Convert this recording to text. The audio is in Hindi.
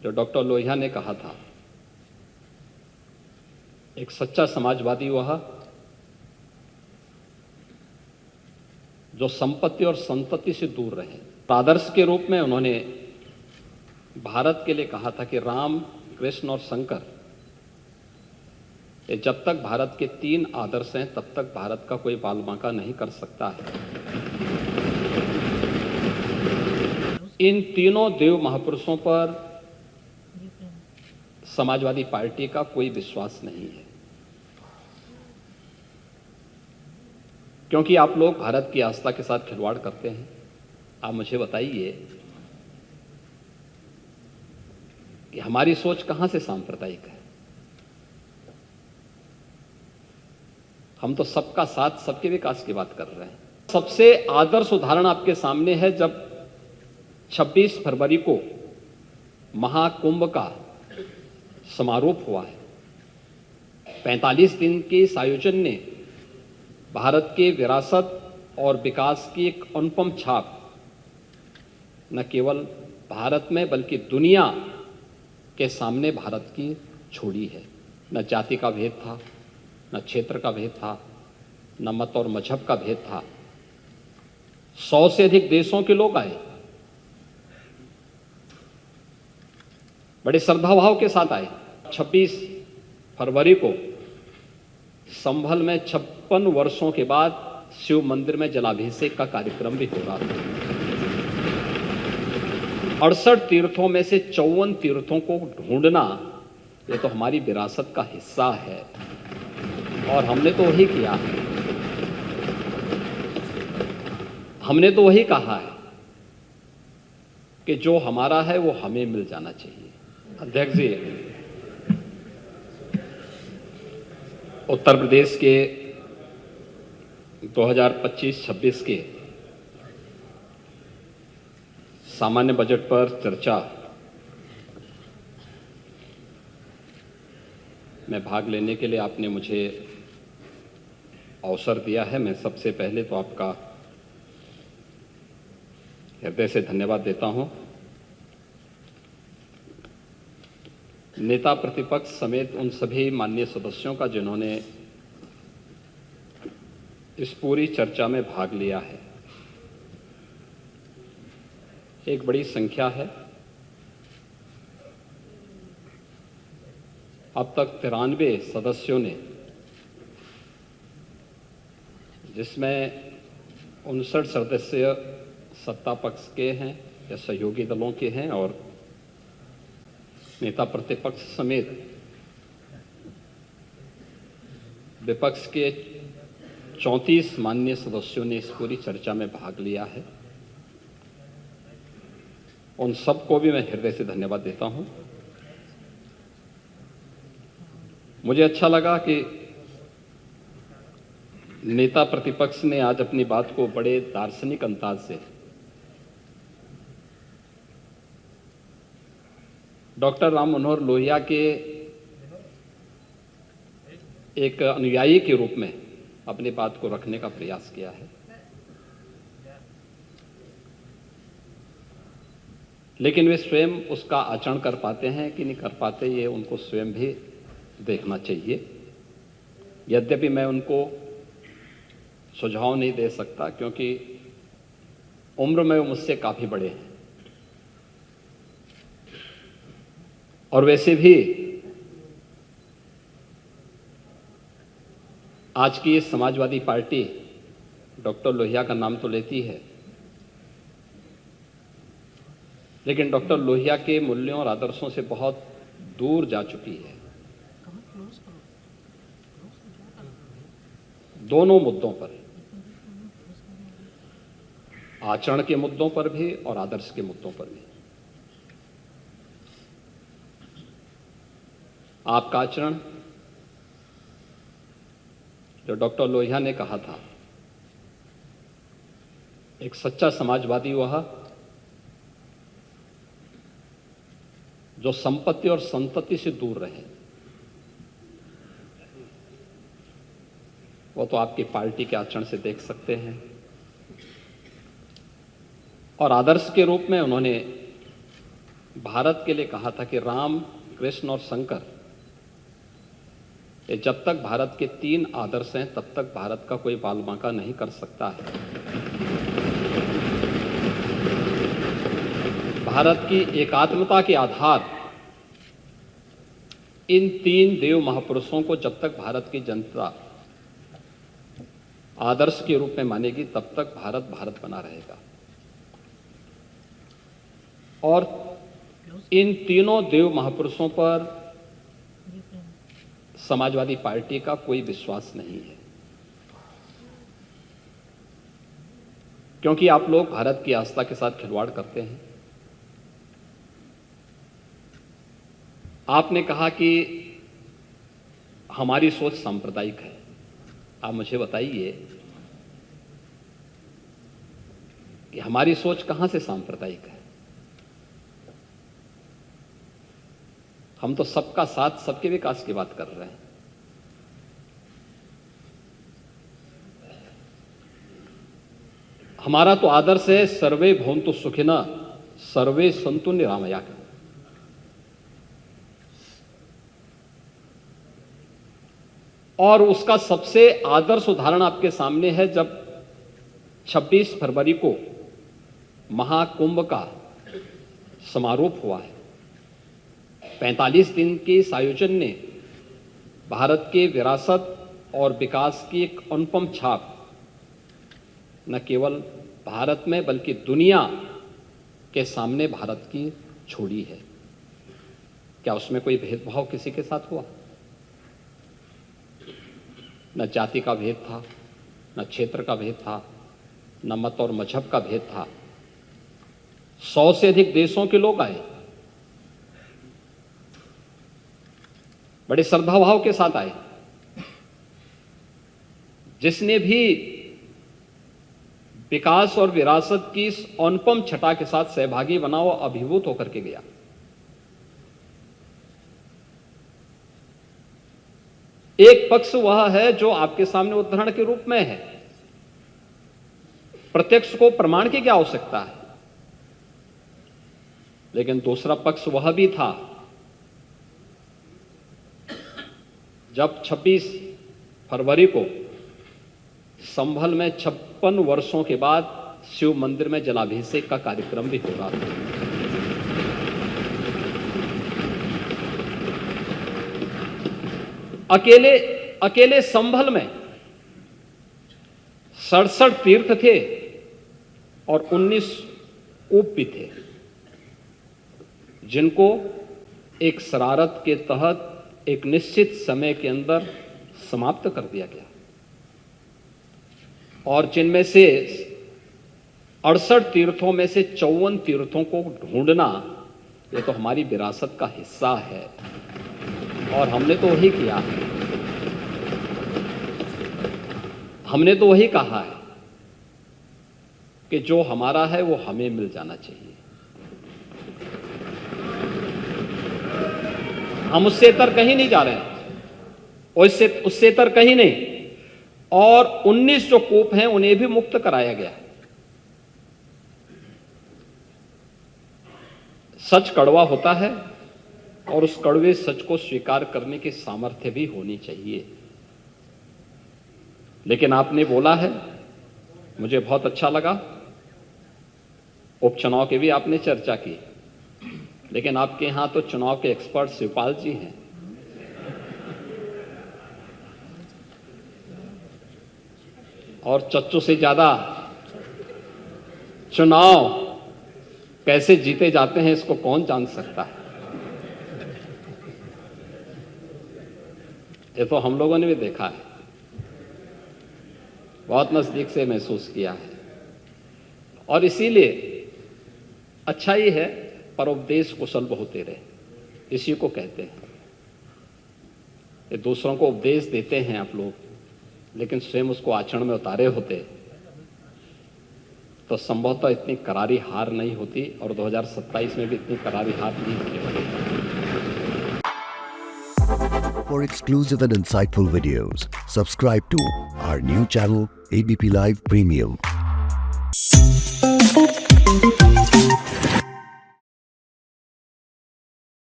जो डॉक्टर लोहिया ने कहा था, एक सच्चा समाजवादी वह जो संपत्ति और संतति से दूर रहे। आदर्श के रूप में उन्होंने भारत के लिए कहा था कि राम, कृष्ण और शंकर, ये जब तक भारत के 3 आदर्श हैं तब तक भारत का कोई बाल बांका नहीं कर सकता है। इन तीनों देव महापुरुषों पर समाजवादी पार्टी का कोई विश्वास नहीं है, क्योंकि आप लोग भारत की आस्था के साथ खिलवाड़ करते हैं। आप मुझे बताइए कि हमारी सोच कहां से सांप्रदायिक है। हम तो सबका साथ, सबके विकास की बात कर रहे हैं। सबसे आदर्श उदाहरण आपके सामने है जब 26 फरवरी को महाकुंभ का समारोह हुआ है। 45 दिन के इस आयोजन ने भारत के विरासत और विकास की एक अनुपम छाप न केवल भारत में बल्कि दुनिया के सामने भारत की छोड़ी है। न जाति का भेद था, न क्षेत्र का भेद था, न मत और मजहब का भेद था। 100 से अधिक देशों के लोग आए, बड़े श्रद्धाभाव के साथ आए। 26 फरवरी को संभल में 56 वर्षों के बाद शिव मंदिर में जलाभिषेक का कार्यक्रम भी हो रहा था। 68 तीर्थों में से 54 तीर्थों को ढूंढना, ये तो हमारी विरासत का हिस्सा है और हमने तो वही किया है। हमने तो वही कहा है कि जो हमारा है वो हमें मिल जाना चाहिए। अध्यक्ष जी, उत्तर प्रदेश के 2025-26 के सामान्य बजट पर चर्चा में भाग लेने के लिए आपने मुझे अवसर दिया है। मैं सबसे पहले तो आपका हृदय से धन्यवाद देता हूं। नेता प्रतिपक्ष समेत उन सभी माननीय सदस्यों का जिन्होंने इस पूरी चर्चा में भाग लिया है, एक बड़ी संख्या है। अब तक 93 सदस्यों ने, जिसमें 59 सदस्य सत्ता पक्ष के हैं या सहयोगी दलों के हैं और नेता प्रतिपक्ष समेत विपक्ष के 34 माननीय सदस्यों ने इस पूरी चर्चा में भाग लिया है। उन सबको भी मैं हृदय से धन्यवाद देता हूं। मुझे अच्छा लगा कि नेता प्रतिपक्ष ने आज अपनी बात को बड़े दार्शनिक अंदाज से डॉक्टर राम मनोहर लोहिया के एक अनुयायी के रूप में अपनी बात को रखने का प्रयास किया है। लेकिन वे स्वयं उसका आचरण कर पाते हैं कि नहीं कर पाते, ये उनको स्वयं भी देखना चाहिए। यद्यपि मैं उनको सुझाव नहीं दे सकता, क्योंकि उम्र में वो मुझसे काफी बड़े हैं और वैसे भी आज की समाजवादी पार्टी डॉक्टर लोहिया का नाम तो लेती है, लेकिन डॉक्टर लोहिया के मूल्यों और आदर्शों से बहुत दूर जा चुकी है। दोनों मुद्दों पर, आचरण के मुद्दों पर भी और आदर्श के मुद्दों पर भी। आपका आचरण, जो डॉक्टर लोहिया ने कहा था, एक सच्चा समाजवादी वह जो संपत्ति और संतति से दूर रहे, वो तो आपकी पार्टी के आचरण से देख सकते हैं। और आदर्श के रूप में उन्होंने भारत के लिए कहा था कि राम, कृष्ण और शंकर, ये जब तक भारत के 3 आदर्श हैं तब तक भारत का कोई बालबांका नहीं कर सकता है। भारत की एकात्मता के आधार इन 3 देव महापुरुषों को जब तक भारत की जनता आदर्श के रूप में मानेगी तब तक भारत भारत बना रहेगा। और इन तीनों देव महापुरुषों पर समाजवादी पार्टी का कोई विश्वास नहीं है, क्योंकि आप लोग भारत की आस्था के साथ खिलवाड़ करते हैं। आपने कहा कि हमारी सोच सांप्रदायिक है। आप मुझे बताइए कि हमारी सोच कहां से सांप्रदायिक है? हम तो सबका साथ, सबके विकास की बात कर रहे हैं। हमारा तो आदर्श है सर्वे भवन्तु सुखिनः सर्वे सन्तु निरामयाः। और उसका सबसे आदर्श उदाहरण आपके सामने है जब 26 फरवरी को महाकुंभ का समारोह हुआ है। 45 दिन के इस आयोजन ने भारत के विरासत और विकास की एक अनुपम छाप न केवल भारत में बल्कि दुनिया के सामने भारत की छोड़ी है। क्या उसमें कोई भेदभाव किसी के साथ हुआ? न जाति का भेद था, न क्षेत्र का भेद था, न मत और मजहब का भेद था। 100 से अधिक देशों के लोग आए, बड़े श्रद्धाभाव के साथ आए। जिसने भी विकास और विरासत की इस अनुपम छटा के साथ सहभागी बना, वो अभिभूत होकर के गया। एक पक्ष वह है जो आपके सामने उदाहरण के रूप में है। प्रत्यक्ष को प्रमाण की क्या आवश्यकता है? लेकिन दूसरा पक्ष वह भी था जब 26 फरवरी को संभल में 56 वर्षों के बाद शिव मंदिर में जलाभिषेक का कार्यक्रम भी हो रहा था। अकेले संभल में 67 तीर्थ थे और 19 कूप भी थे, जिनको एक शरारत के तहत एक निश्चित समय के अंदर समाप्त कर दिया गया। और जिनमें से 68 तीर्थों में से 54 तीर्थों को ढूंढना, ये तो हमारी विरासत का हिस्सा है और हमने तो वही किया है। हमने तो वही कहा है कि जो हमारा है वो हमें मिल जाना चाहिए। हम उससे इतर कहीं नहीं जा रहे हैं, उससे इतर कहीं नहीं। और 19 जो कूप हैं उन्हें भी मुक्त कराया गया। सच कड़वा होता है और उस कड़वे सच को स्वीकार करने की सामर्थ्य भी होनी चाहिए। लेकिन आपने बोला है, मुझे बहुत अच्छा लगा। उपचुनाव की भी आपने चर्चा की, लेकिन आपके यहां तो चुनाव के एक्सपर्ट शिवपाल जी हैं। और चच्चू से ज्यादा चुनाव कैसे जीते जाते हैं इसको कौन जान सकता है। ये तो हम लोगों ने भी देखा है, बहुत नजदीक से महसूस किया है। और इसीलिए अच्छा ही है, परोपदेश कुशल बहुते रहे, इसी को कहते हैं। ये दूसरों को उपदेश देते हैं आप लोग, लेकिन स्वयं उसको आचरण में उतारे होते तो संभवतः इतनी करारी हार नहीं होती और 2027 में भी इतनी करारी हार नहीं होती। For exclusive and insightful videos, subscribe to our new channel ABP Live Premium.